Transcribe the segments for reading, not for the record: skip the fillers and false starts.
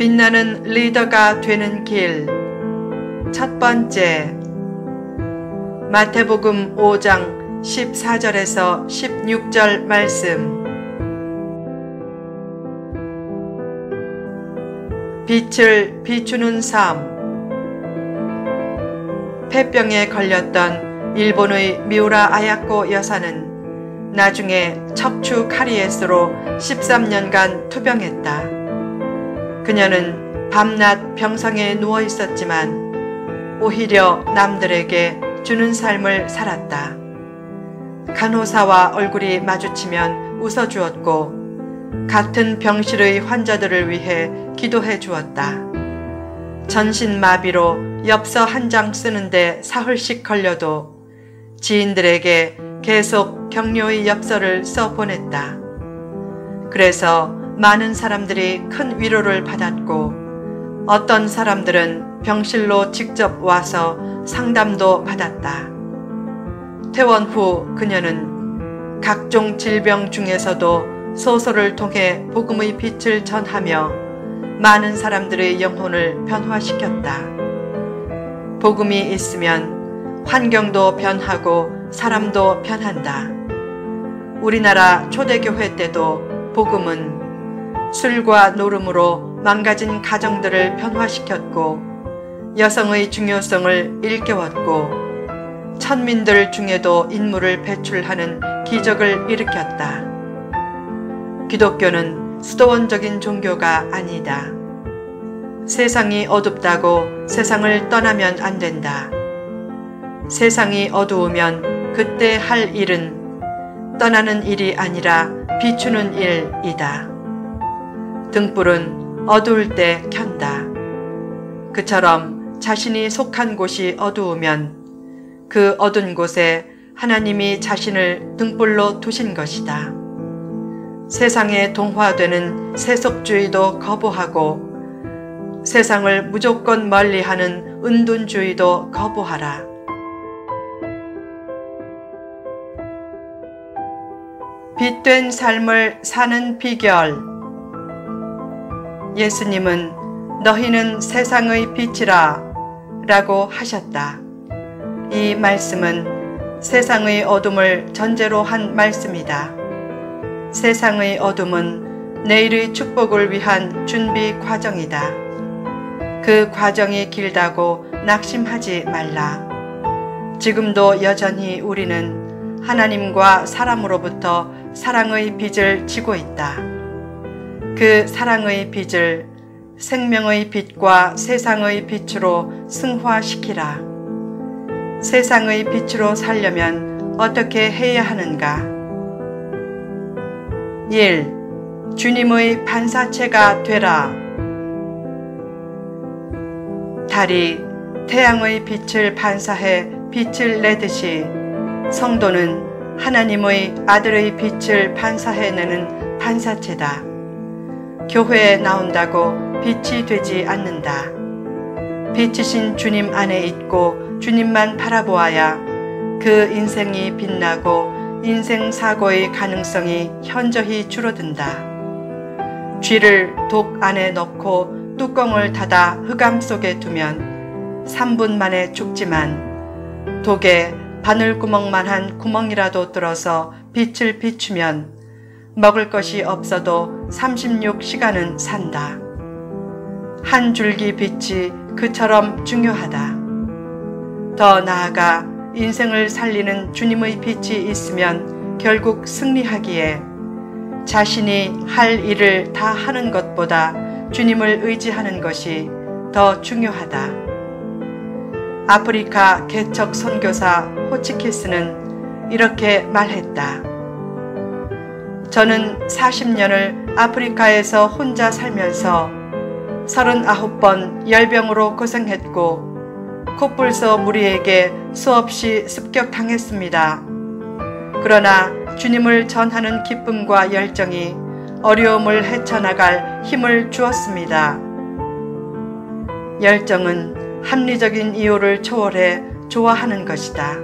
빛나는 리더가 되는 길. 첫 번째, 마태복음 5장 14절에서 16절 말씀. 빛을 비추는 삶. 폐병에 걸렸던 일본의 미우라 아야코 여사는 나중에 척추 카리에스로 13년간 투병했다. 그녀는 밤낮 병상에 누워 있었지만 오히려 남들에게 주는 삶을 살았다. 간호사와 얼굴이 마주치면 웃어주었고 같은 병실의 환자들을 위해 기도해 주었다. 전신마비로 엽서 한 장 쓰는데 사흘씩 걸려도 지인들에게 계속 격려의 엽서를 써 보냈다. 그래서 많은 사람들이 큰 위로를 받았고 어떤 사람들은 병실로 직접 와서 상담도 받았다. 퇴원 후 그녀는 각종 질병 중에서도 소설을 통해 복음의 빛을 전하며 많은 사람들의 영혼을 변화시켰다. 복음이 있으면 환경도 변하고 사람도 변한다. 우리나라 초대교회 때도 복음은 술과 노름으로 망가진 가정들을 변화시켰고 여성의 중요성을 일깨웠고 천민들 중에도 인물을 배출하는 기적을 일으켰다. 기독교는 수도원적인 종교가 아니다. 세상이 어둡다고 세상을 떠나면 안 된다. 세상이 어두우면 그때 할 일은 떠나는 일이 아니라 비추는 일이다. 등불은 어두울 때 켠다. 그처럼 자신이 속한 곳이 어두우면 그 어두운 곳에 하나님이 자신을 등불로 두신 것이다. 세상에 동화되는 세속주의도 거부하고 세상을 무조건 멀리하는 은둔주의도 거부하라. 빛된 삶을 사는 비결. 예수님은 너희는 세상의 빛이라 라고 하셨다. 이 말씀은 세상의 어둠을 전제로 한 말씀이다. 세상의 어둠은 내일의 축복을 위한 준비 과정이다. 그 과정이 길다고 낙심하지 말라. 지금도 여전히 우리는 하나님과 사람으로부터 사랑의 빚을 지고 있다. 그 사랑의 빚을 생명의 빛과 세상의 빛으로 승화시키라. 세상의 빛으로 살려면 어떻게 해야 하는가? 1. 주님의 반사체가 되라. 달이 태양의 빛을 반사해 빛을 내듯이 성도는 하나님의 아들의 빛을 반사해내는 반사체다. 교회에 나온다고 빛이 되지 않는다. 빛이신 주님 안에 있고 주님만 바라보아야 그 인생이 빛나고 인생 사고의 가능성이 현저히 줄어든다. 쥐를 독 안에 넣고 뚜껑을 닫아 흑암 속에 두면 3분 만에 죽지만 독에 바늘구멍만한 구멍이라도 뚫어서 빛을 비추면 먹을 것이 없어도 36시간은 산다. 한 줄기 빛이 그처럼 중요하다. 더 나아가 인생을 살리는 주님의 빛이 있으면 결국 승리하기에 자신이 할 일을 다 하는 것보다 주님을 의지하는 것이 더 중요하다. 아프리카 개척 선교사 호치키스는 이렇게 말했다. 저는 40년을 아프리카에서 혼자 살면서 39번 열병으로 고생했고 코뿔소 무리에게 수없이 습격당했습니다. 그러나 주님을 전하는 기쁨과 열정이 어려움을 헤쳐나갈 힘을 주었습니다. 열정은 합리적인 이유를 초월해 좋아하는 것이다.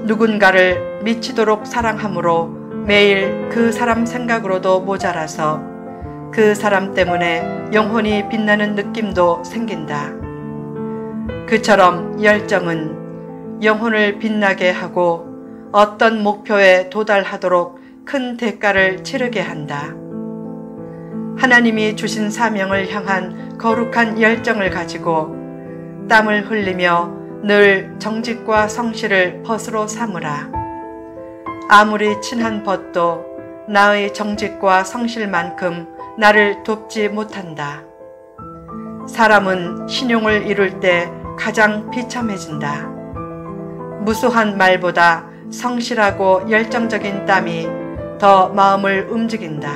누군가를 미치도록 사랑함으로 매일 그 사람 생각으로도 모자라서 그 사람 때문에 영혼이 빛나는 느낌도 생긴다. 그처럼 열정은 영혼을 빛나게 하고 어떤 목표에 도달하도록 큰 대가를 치르게 한다. 하나님이 주신 사명을 향한 거룩한 열정을 가지고 땀을 흘리며 늘 정직과 성실을 벗으로 삼으라. 아무리 친한 벗도 나의 정직과 성실만큼 나를 돕지 못한다. 사람은 신용을 이룰 때 가장 비참해진다. 무수한 말보다 성실하고 열정적인 땀이 더 마음을 움직인다.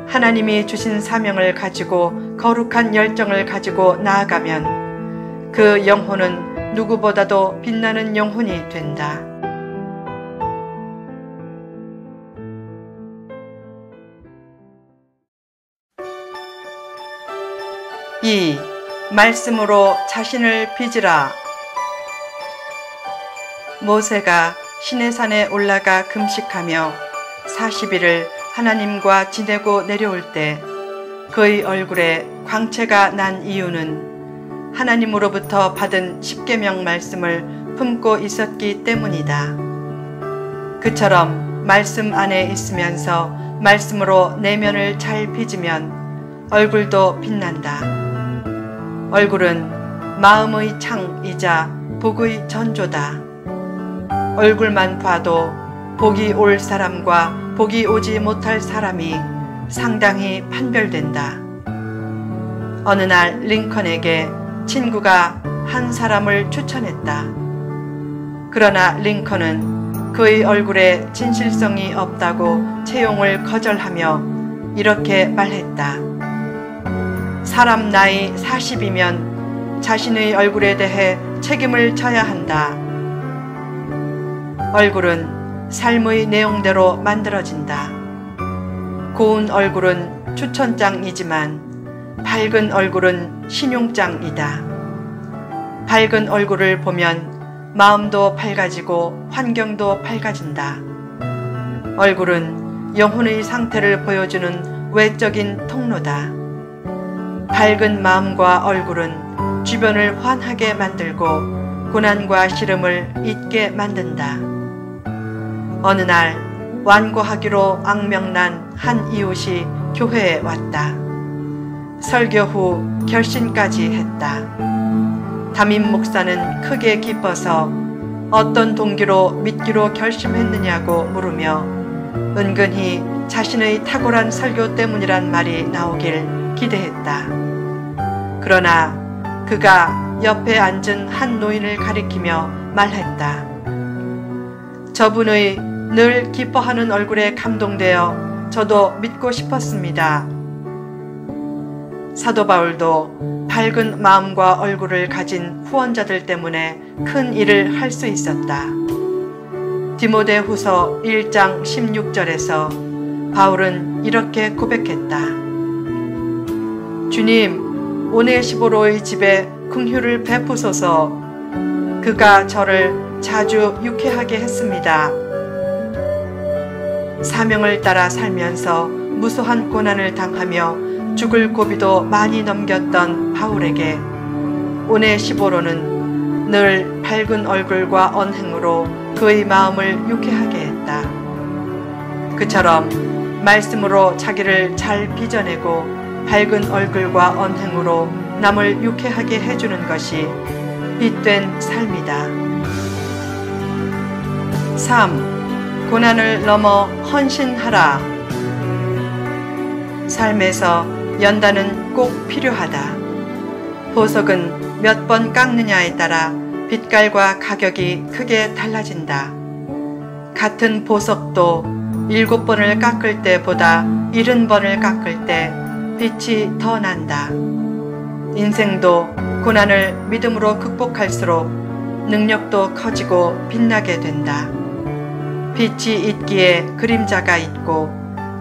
하나님이 주신 사명을 가지고 거룩한 열정을 가지고 나아가면 그 영혼은 누구보다도 빛나는 영혼이 된다. 2. 말씀으로 자신을 빚으라. 모세가 시내산에 올라가 금식하며 40일을 하나님과 지내고 내려올 때 그의 얼굴에 광채가 난 이유는 하나님으로부터 받은 십계명 말씀을 품고 있었기 때문이다. 그처럼 말씀 안에 있으면서 말씀으로 내면을 잘 빚으면 얼굴도 빛난다. 얼굴은 마음의 창이자 복의 전조다. 얼굴만 봐도 복이 올 사람과 복이 오지 못할 사람이 상당히 판별된다. 어느 날 링컨에게 친구가 한 사람을 추천했다. 그러나 링컨은 그의 얼굴에 진실성이 없다고 채용을 거절하며 이렇게 말했다. 사람 나이 40이면 자신의 얼굴에 대해 책임을 져야 한다. 얼굴은 삶의 내용대로 만들어진다. 고운 얼굴은 추천장이지만 밝은 얼굴은 신용장이다. 밝은 얼굴을 보면 마음도 밝아지고 환경도 밝아진다. 얼굴은 영혼의 상태를 보여주는 외적인 통로다. 밝은 마음과 얼굴은 주변을 환하게 만들고 고난과 시름을 잊게 만든다. 어느 날 완고하기로 악명난 한 이웃이 교회에 왔다. 설교 후 결심까지 했다. 담임 목사는 크게 기뻐서 어떤 동기로 믿기로 결심했느냐고 물으며 은근히 자신의 탁월한 설교 때문이란 말이 나오길 기대했다. 그러나 그가 옆에 앉은 한 노인을 가리키며 말했다. 저분의 늘 기뻐하는 얼굴에 감동되어 저도 믿고 싶었습니다. 사도 바울도 밝은 마음과 얼굴을 가진 후원자들 때문에 큰 일을 할 수 있었다. 디모데후서 1장 16절에서 바울은 이렇게 고백했다. 주님, 오네시보로의 집에 긍휼을 베푸소서. 그가 저를 자주 유쾌하게 했습니다. 사명을 따라 살면서 무수한 고난을 당하며 죽을 고비도 많이 넘겼던 바울에게 오네시보로는 늘 밝은 얼굴과 언행으로 그의 마음을 유쾌하게 했다. 그처럼 말씀으로 자기를 잘 빚어내고 밝은 얼굴과 언행으로 남을 유쾌하게 해주는 것이 빛된 삶이다. 3. 고난을 넘어 헌신하라. 삶에서 연단은 꼭 필요하다. 보석은 몇 번 깎느냐에 따라 빛깔과 가격이 크게 달라진다. 같은 보석도 7번을 깎을 때보다 70번을 깎을 때 빛이 더 난다. 인생도 고난을 믿음으로 극복할수록 능력도 커지고 빛나게 된다. 빛이 있기에 그림자가 있고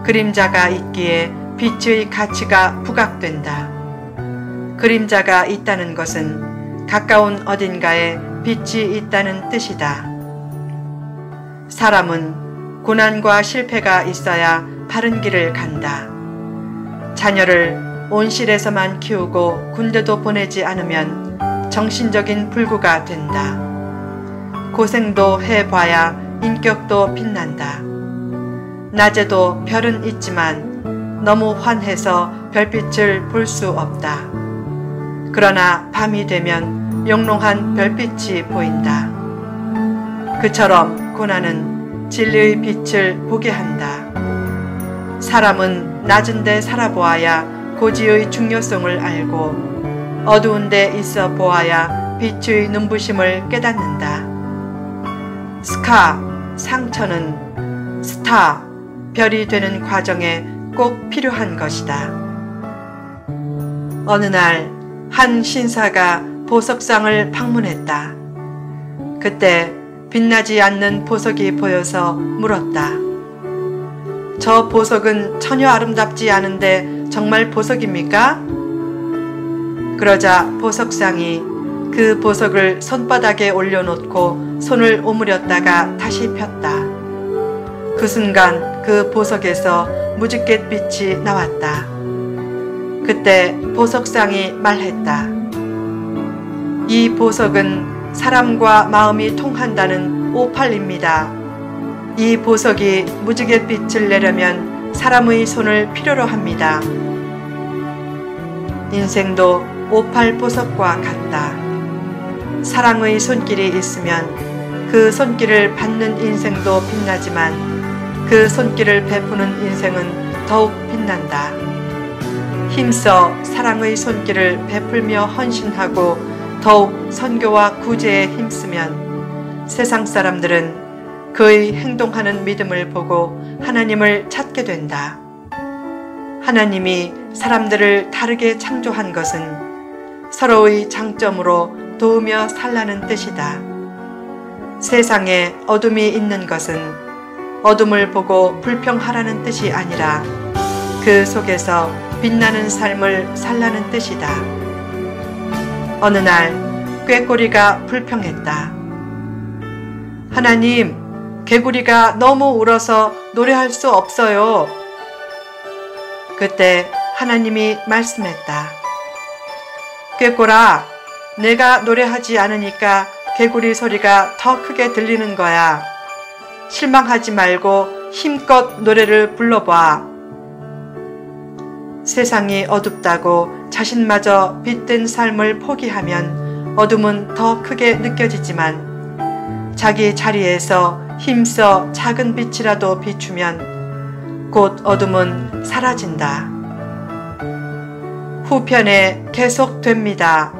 그림자가 있기에 빛의 가치가 부각된다. 그림자가 있다는 것은 가까운 어딘가에 빛이 있다는 뜻이다. 사람은 고난과 실패가 있어야 바른 길을 간다. 자녀를 온실에서만 키우고 군대도 보내지 않으면 정신적인 불구가 된다. 고생도 해봐야 인격도 빛난다. 낮에도 별은 있지만 너무 환해서 별빛을 볼 수 없다. 그러나 밤이 되면 영롱한 별빛이 보인다. 그처럼 고난은 진리의 빛을 보게 한다. 사람은 낮은 데 살아보아야 고지의 중요성을 알고 어두운 데 있어 보아야 빛의 눈부심을 깨닫는다. 스카, 상처는 스타, 별이 되는 과정에 꼭 필요한 것이다. 어느 날 한 신사가 보석상을 방문했다. 그때 빛나지 않는 보석이 보여서 물었다. 저 보석은 전혀 아름답지 않은데 정말 보석입니까? 그러자 보석상이 그 보석을 손바닥에 올려놓고 손을 오므렸다가 다시 폈다. 그 순간 그 보석에서 무지갯 빛이 나왔다. 그때 보석상이 말했다. 이 보석은 사람과 마음이 통한다는 오팔입니다. 이 보석이 무지갯 빛을 내려면 사람의 손을 필요로 합니다. 인생도 오팔 보석과 같다. 사랑의 손길이 있으면 그 손길을 받는 인생도 빛나지만 그 손길을 베푸는 인생은 더욱 빛난다. 힘써 사랑의 손길을 베풀며 헌신하고 더욱 선교와 구제에 힘쓰면 세상 사람들은 그의 행동하는 믿음을 보고 하나님을 찾게 된다. 하나님이 사람들을 다르게 창조한 것은 서로의 장점으로 도우며 살라는 뜻이다. 세상에 어둠이 있는 것은 어둠을 보고 불평하라는 뜻이 아니라 그 속에서 빛나는 삶을 살라는 뜻이다. 어느 날 꾀꼬리가 불평했다. 하나님, 개구리가 너무 울어서 노래할 수 없어요. 그때 하나님이 말씀했다. 꾀꼬라, 내가 노래하지 않으니까 개구리 소리가 더 크게 들리는 거야. 실망하지 말고 힘껏 노래를 불러봐. 세상이 어둡다고 자신마저 빛된 삶을 포기하면 어둠은 더 크게 느껴지지만 자기 자리에서 힘써 작은 빛이라도 비추면 곧 어둠은 사라진다. 후편에 계속됩니다.